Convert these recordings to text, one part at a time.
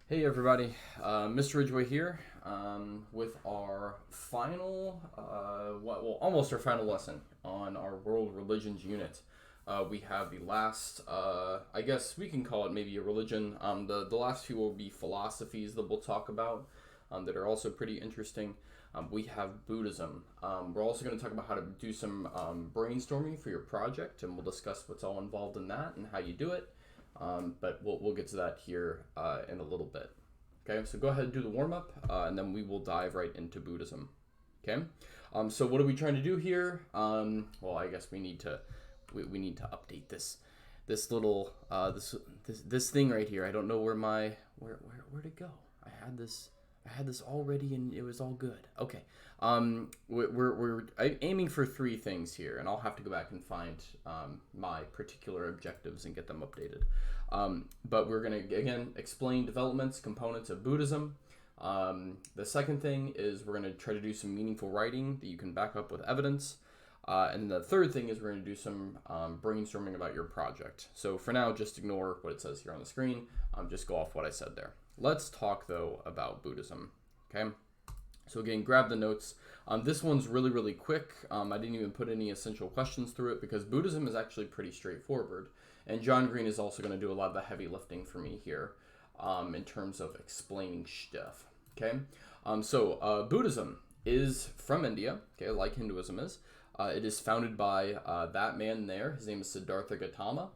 Hey everybody, Mr. Ridgway here with our final, almost our final lesson on our world religions unit. We have the last, I guess we can call it maybe a religion. The last few will be philosophies that we'll talk about that are also pretty interesting. We have Buddhism. We're also going to talk about how to do some brainstorming for your project, and we'll discuss what's all involved in that and how you do it. But we'll get to that here in a little bit. Okay, so go ahead and do the warm-up, and then we will dive right into Buddhism. Okay, so what are we trying to do here? Well, I guess we need to update this little this thing right here. I don't know where to go. I had this already and it was all good. Okay. We're aiming for three things here, and I'll have to go back and find my particular objectives and get them updated. But we're going to, again, explain developments, components of Buddhism. The second thing is we're going to try to do some meaningful writing that you can back up with evidence. And the third thing is we're going to do some brainstorming about your project. So for now, just ignore what it says here on the screen. Just go off what I said there. Let's talk, though, about Buddhism. Okay? So again, grab the notes. This one's really, really quick. I didn't even put any essential questions through it because Buddhism is actually pretty straightforward. And John Green is also going to do a lot of the heavy lifting for me here in terms of explaining stuff. Okay? Buddhism is from India, okay, like Hinduism is. It is founded by that man there. His name is Siddhartha Gautama.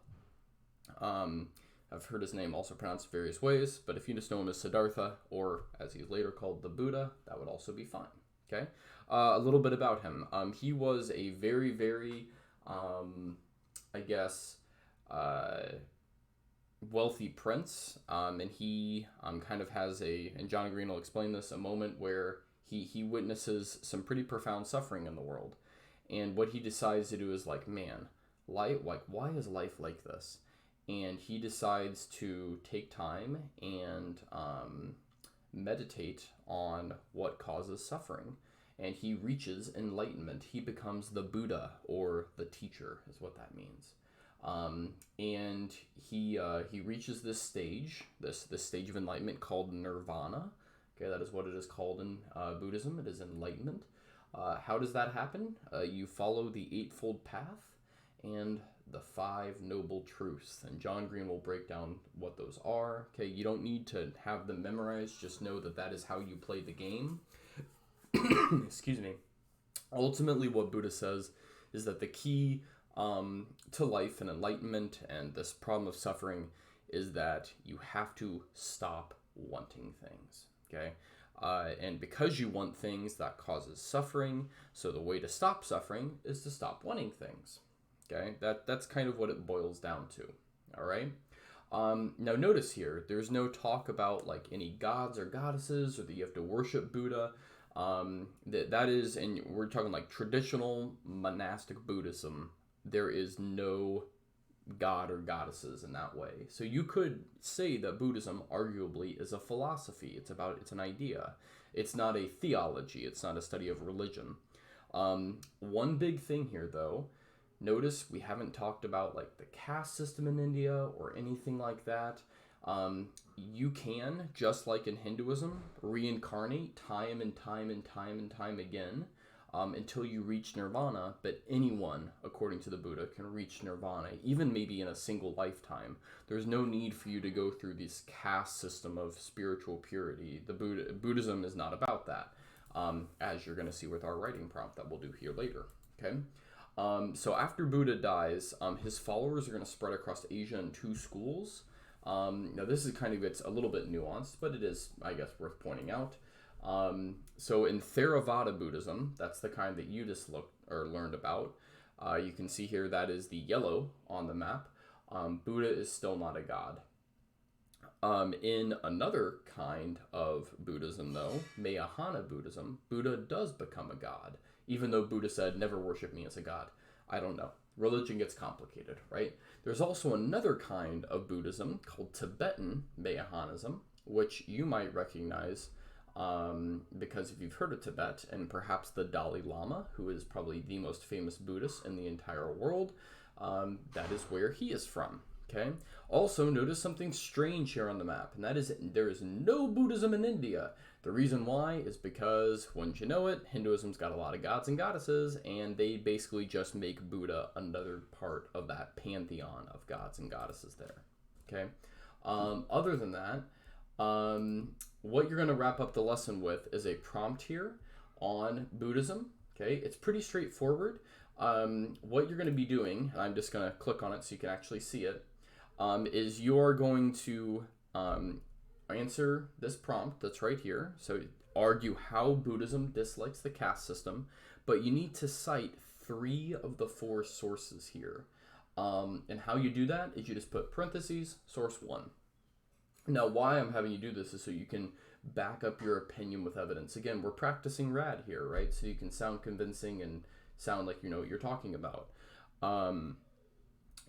I've heard his name also pronounced various ways, but if you just know him as Siddhartha, or as he's later called the Buddha, that would also be fine. Okay? A little bit about him. He was a very, very, wealthy prince, and he kind of has and John Green will explain this, a moment where he witnesses some pretty profound suffering in the world. And what he decides to do is man, life, why is life like this? And he decides to take time and meditate on what causes suffering. And he reaches enlightenment. He becomes the Buddha, or the teacher is what that means. And he reaches this stage, this stage of enlightenment called nirvana. Okay, that is what it is called in Buddhism. It is enlightenment. How does that happen? You follow the Eightfold Path and the Five Noble Truths. And John Green will break down what those are. Okay, you don't need to have them memorized. Just know that that is how you play the game. Excuse me. Ultimately, what Buddha says is that the key to life and enlightenment and this problem of suffering is that you have to stop wanting things. Okay? And because you want things, that causes suffering. So the way to stop suffering is to stop wanting things. Okay, that's kind of what it boils down to. All right. Now notice here, there's no talk about any gods or goddesses, or that you have to worship Buddha. That is, and we're talking traditional monastic Buddhism. There is no god or goddesses in that way. So you could say that Buddhism arguably is a philosophy. It's an idea. It's not a theology. It's not a study of religion. One big thing here, though, notice we haven't talked about the caste system in India or anything like that. You can, just like in Hinduism, reincarnate time and time again until you reach nirvana. But anyone, according to the Buddha, can reach nirvana, even maybe in a single lifetime. There's no need for you to go through this caste system of spiritual purity. Buddhism is not about that, as you're going to see with our writing prompt that we'll do here later. Okay. So after Buddha dies, his followers are going to spread across Asia in two schools. Now this is it's a little bit nuanced, but it is, I guess, worth pointing out. So in Theravada Buddhism, that's the kind that you just learned about. You can see here that is the yellow on the map. Buddha is still not a god. In another kind of Buddhism, though, Mahayana Buddhism, Buddha does become a god, even though Buddha said, never worship me as a god. I don't know. Religion gets complicated, right? There's also another kind of Buddhism called Tibetan Mahayanism, which you might recognize because if you've heard of Tibet, and perhaps the Dalai Lama, who is probably the most famous Buddhist in the entire world, that is where he is from. Okay. Also, notice something strange here on the map, and that is there is no Buddhism in India. The reason why is because, wouldn't you know it, Hinduism's got a lot of gods and goddesses, and they basically just make Buddha another part of that pantheon of gods and goddesses there. Okay. Other than that, what you're going to wrap up the lesson with is a prompt here on Buddhism. Okay, it's pretty straightforward. What you're going to be doing, and I'm just going to click on it so you can actually see it, is you're going to answer this prompt that's right here. So argue how Buddhism dislikes the caste system, but you need to cite 3 of the 4 sources here. And how you do that is you just put parentheses, source 1. Now, why I'm having you do this is so you can back up your opinion with evidence. Again, we're practicing rad here, right? So you can sound convincing and sound like you know what you're talking about.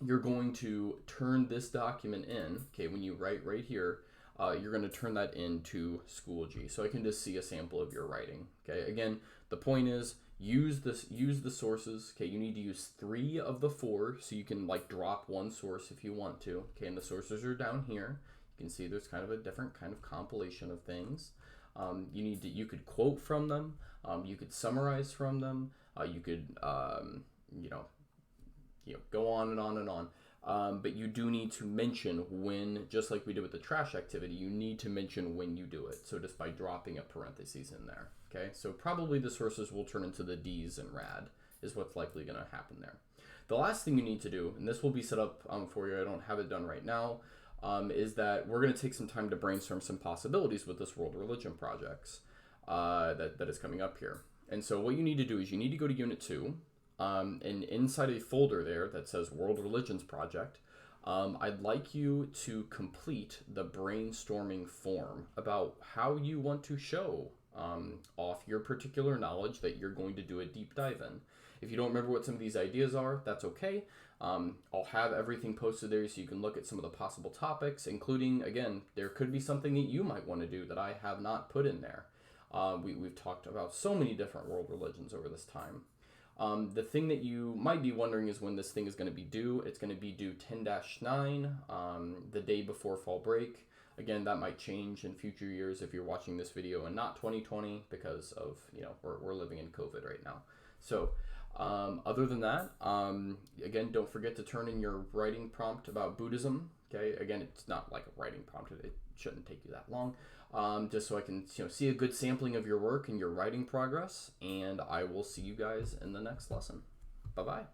You're going to turn this document in, okay, when you write right here, you're going to turn that into Schoology. So I can just see a sample of your writing, okay? Again, the point is, use the sources, okay? You need to use 3 of the 4, so you can like drop one source if you want to, okay? And the sources are down here. You can see there's kind of a different kind of compilation of things. You could quote from them, you could summarize from them, you could go on and on and on. But you do need to mention when, just like we did with the trash activity, you need to mention when you do it. So just by dropping a parentheses in there. Okay, so probably the sources will turn into the D's in rad is what's likely going to happen there. The last thing you need to do, and this will be set up for you, I don't have it done right now, is that we're going to take some time to brainstorm some possibilities with this world religion projects that is coming up here. And so what you need to do is you need to go to Unit 2, and inside a folder there that says World Religions Project, I'd like you to complete the brainstorming form about how you want to show off your particular knowledge that you're going to do a deep dive in. If you don't remember what some of these ideas are, that's okay. I'll have everything posted there so you can look at some of the possible topics, including, again, there could be something that you might want to do that I have not put in there. We've talked about so many different world religions over this time. The thing that you might be wondering is when this thing is going to be due. It's going to be due 10-9, the day before fall break. Again, that might change in future years if you're watching this video and not 2020 because of, we're living in COVID right now. So other than that, again, don't forget to turn in your writing prompt about Buddhism. Okay, again, it's not like a writing prompt. It shouldn't take you that long. Just so I can see a good sampling of your work and your writing progress. And I will see you guys in the next lesson. Bye-bye.